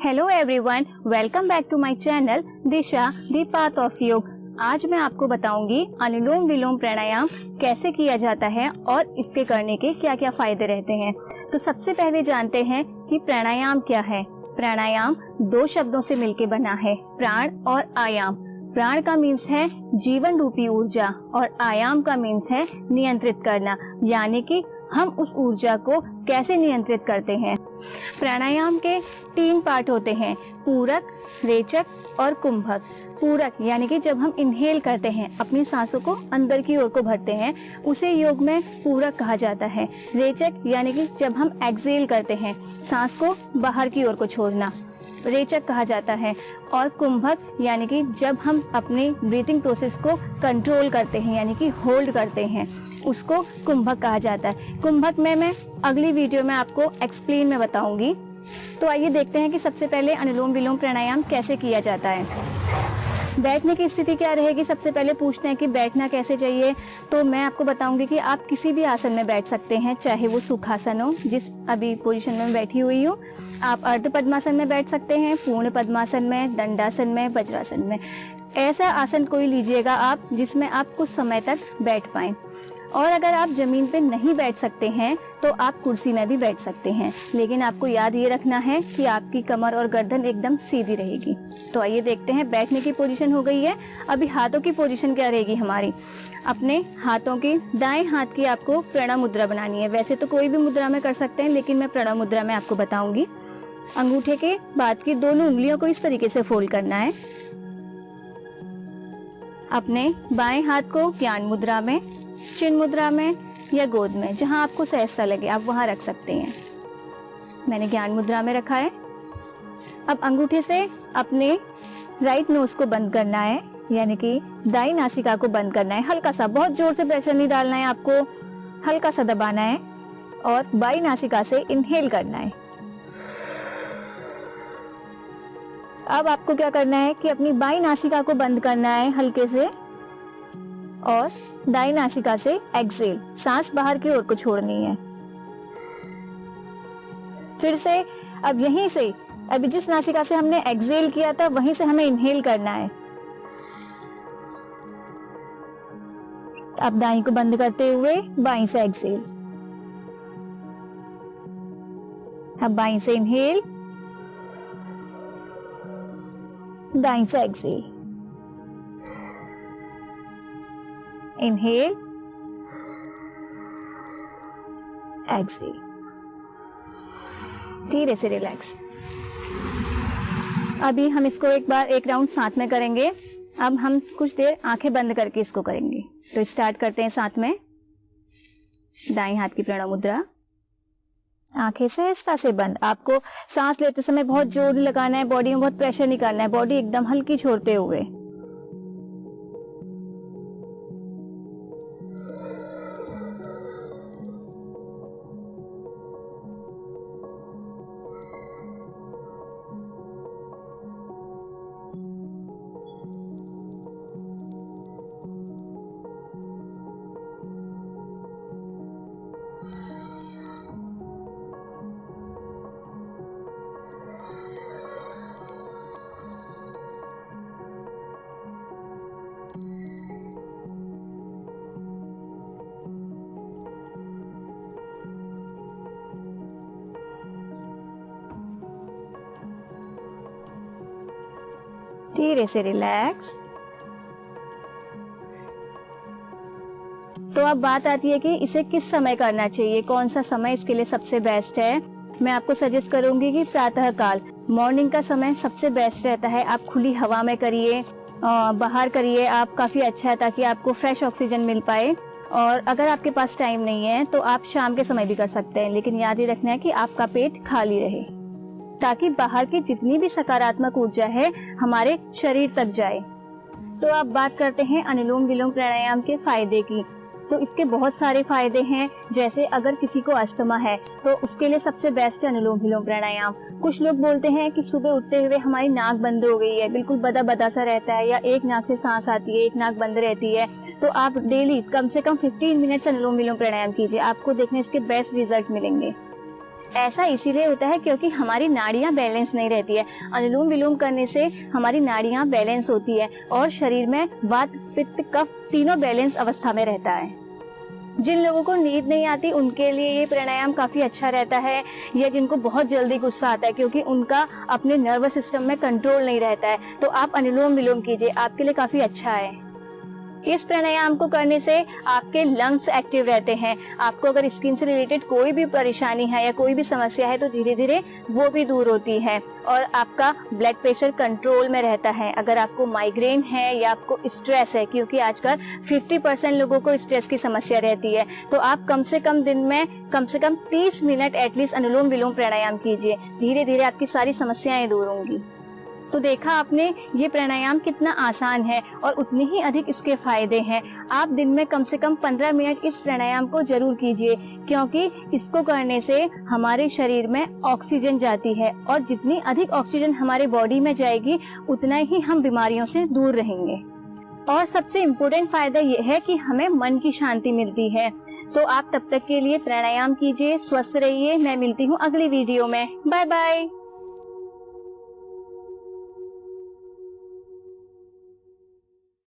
Hello everyone, welcome back to my channel Disha the path of Yog. आज मैं आपको बताऊंगी अनुलोम विलोम प्राणायाम कैसे किया जाता है और इसके करने के क्या क्या फायदे रहते हैं। तो सबसे पहले जानते हैं कि प्राणायाम क्या है। प्राणायाम दो शब्दों से मिलकर बना है, प्राण और आयाम। प्राण का मीन्स है जीवन रूपी ऊर्जा और आयाम का मीन्स है नियंत्रित करना, यानी कि हम उस ऊर्जा को कैसे नियंत्रित करते हैं। प्राणायाम के 3 पार्ट होते हैं, पूरक, रेचक और कुंभक। पूरक यानी कि जब हम इनहेल करते हैं, अपनी सांसों को अंदर की ओर को भरते हैं, उसे योग में पूरक कहा जाता है। रेचक यानी कि जब हम एक्सहेल करते हैं, सांस को बाहर की ओर को छोड़ना, रेचक कहा जाता है। और कुंभक यानी कि जब हम अपने ब्रीथिंग प्रोसेस को कंट्रोल करते हैं, यानी कि होल्ड करते हैं, उसको कुंभक कहा जाता है। कुंभक में मैं अगली वीडियो में आपको एक्सप्लेन में बताऊंगी। तो आइए देखते हैं कि सबसे पहले अनुलोम विलोम प्राणायाम कैसे किया जाता है। बैठने की स्थिति क्या रहेगी, सबसे पहले पूछते हैं कि बैठना कैसे चाहिए। तो मैं आपको बताऊंगी कि आप किसी भी आसन में बैठ सकते हैं, चाहे वो सुखासन हो, जिस अभी पोजीशन में मैं बैठी हुई हूँ। आप अर्ध पद्मासन में बैठ सकते हैं, पूर्ण पद्मासन में, दंडासन में, वज्रासन में। ऐसा आसन कोई लीजिएगा आप जिसमें आप कुछ समय तक बैठ पाएं। और अगर आप जमीन पे नहीं बैठ सकते हैं तो आप कुर्सी में भी बैठ सकते हैं, लेकिन आपको याद ये रखना है कि आपकी कमर और गर्दन एकदम सीधी रहेगी। तो आइए देखते हैं, बैठने की पोजीशन हो गई है। अभी हाथों की पोजीशन क्या रहेगी हमारी। अपने हाथों की, दाएं हाथ की आपको प्रणव मुद्रा बनानी है। वैसे तो कोई भी मुद्रा में कर सकते हैं, लेकिन मैं प्रणव मुद्रा में आपको बताऊंगी। अंगूठे के बाद की दोनों उंगलियों को इस तरीके से फोल्ड करना है। अपने बाएं हाथ को ज्ञान मुद्रा में, चिन्ह मुद्रा में या गोद में, जहां आपको सहजता लगे आप वहां रख सकते हैं। मैंने ज्ञान मुद्रा में रखा है। अब अंगूठे से अपने राइट नोज को बंद करना है, यानी कि दाई नासिका को बंद करना है। हल्का सा, बहुत जोर से प्रेशर नहीं डालना है, आपको हल्का सा दबाना है और बाई नासिका से इनहेल करना है। अब आपको क्या करना है कि अपनी बाई नासिका को बंद करना है हल्के से और दाई नासिका से एक्सहेल, सांस बाहर की ओर को छोड़नी है। फिर से अब यहीं से, अभी जिस नासिका से हमने एक्सहेल किया था वहीं से हमें इनहेल करना है। अब दाई को बंद करते हुए बाई से एक्सहेल। अब बाई से इनहेल, दाई से एक्सहेल। Inhale, exhale. धीरे से रिलैक्स। अभी हम इसको एक राउंड साथ में करेंगे। अब हम कुछ देर आंखें बंद करके इसको करेंगे। तो स्टार्ट करते हैं साथ में। दाएं हाथ की प्रणव मुद्रा, आंखें सहजता से बंद। आपको सांस लेते समय बहुत जोर नहीं लगाना है, बॉडी में बहुत प्रेशर नहीं करना है, बॉडी एकदम हल्की छोड़ते हुए। धीरे से रिलैक्स। तो अब बात आती है कि इसे किस समय करना चाहिए, कौन सा समय इसके लिए सबसे बेस्ट है। मैं आपको सजेस्ट करूंगी कि प्रातः काल, मॉर्निंग का समय सबसे बेस्ट रहता है। आप खुली हवा में करिए, बाहर करिए, आप काफी अच्छा है ताकि आपको फ्रेश ऑक्सीजन मिल पाए। और अगर आपके पास टाइम नहीं है तो आप शाम के समय भी कर सकते हैं, लेकिन याद ही रखना है कि आपका पेट खाली रहे, ताकि बाहर की जितनी भी सकारात्मक ऊर्जा है हमारे शरीर तक जाए। तो अब बात करते हैं अनुलोम विलोम प्राणायाम के फायदे की। तो इसके बहुत सारे फायदे हैं। जैसे अगर किसी को अस्थमा है तो उसके लिए सबसे बेस्ट है अनुलोम विलोम प्राणायाम। कुछ लोग बोलते हैं कि सुबह उठते हुए हमारी नाक बंद हो गई है, बिल्कुल बदा बदा सा रहता है, या एक नाक से सांस आती है, एक नाक बंद रहती है। तो आप डेली कम से कम 15 मिनट अनुलोम विलोम प्राणायाम कीजिए, आपको देखने इसके बेस्ट रिजल्ट मिलेंगे। ऐसा इसीलिए होता है क्योंकि हमारी नाड़ियां बैलेंस नहीं रहती है। अनुलोम विलोम करने से हमारी नाड़ियां बैलेंस होती है और शरीर में वात पित्त कफ तीनों बैलेंस अवस्था में रहता है। जिन लोगों को नींद नहीं आती उनके लिए ये प्राणायाम काफी अच्छा रहता है, या जिनको बहुत जल्दी गुस्सा आता है क्योंकि उनका अपने नर्वस सिस्टम में कंट्रोल नहीं रहता है, तो आप अनुलोम विलोम कीजिए, आपके लिए काफी अच्छा है। इस प्राणायाम को करने से आपके लंग्स एक्टिव रहते हैं। आपको अगर स्किन से रिलेटेड कोई भी परेशानी है या कोई भी समस्या है तो धीरे धीरे वो भी दूर होती है और आपका ब्लड प्रेशर कंट्रोल में रहता है। अगर आपको माइग्रेन है या आपको स्ट्रेस है, क्योंकि आजकल 50% लोगों को स्ट्रेस की समस्या रहती है, तो आप कम से कम दिन में कम से कम 30 मिनट एटलीस्ट अनुलोम विलोम प्राणायाम कीजिए। धीरे धीरे आपकी सारी समस्याएं दूर होंगी। तो देखा आपने, ये प्राणायाम कितना आसान है और उतने ही अधिक इसके फायदे हैं। आप दिन में कम से कम 15 मिनट इस प्राणायाम को जरूर कीजिए, क्योंकि इसको करने से हमारे शरीर में ऑक्सीजन जाती है और जितनी अधिक ऑक्सीजन हमारे बॉडी में जाएगी उतना ही हम बीमारियों से दूर रहेंगे। और सबसे इम्पोर्टेंट फायदा ये है कि हमें मन की शांति मिलती है। तो आप तब तक के लिए प्राणायाम कीजिए, स्वस्थ रहिए। मैं मिलती हूँ अगली वीडियो में। Bye bye.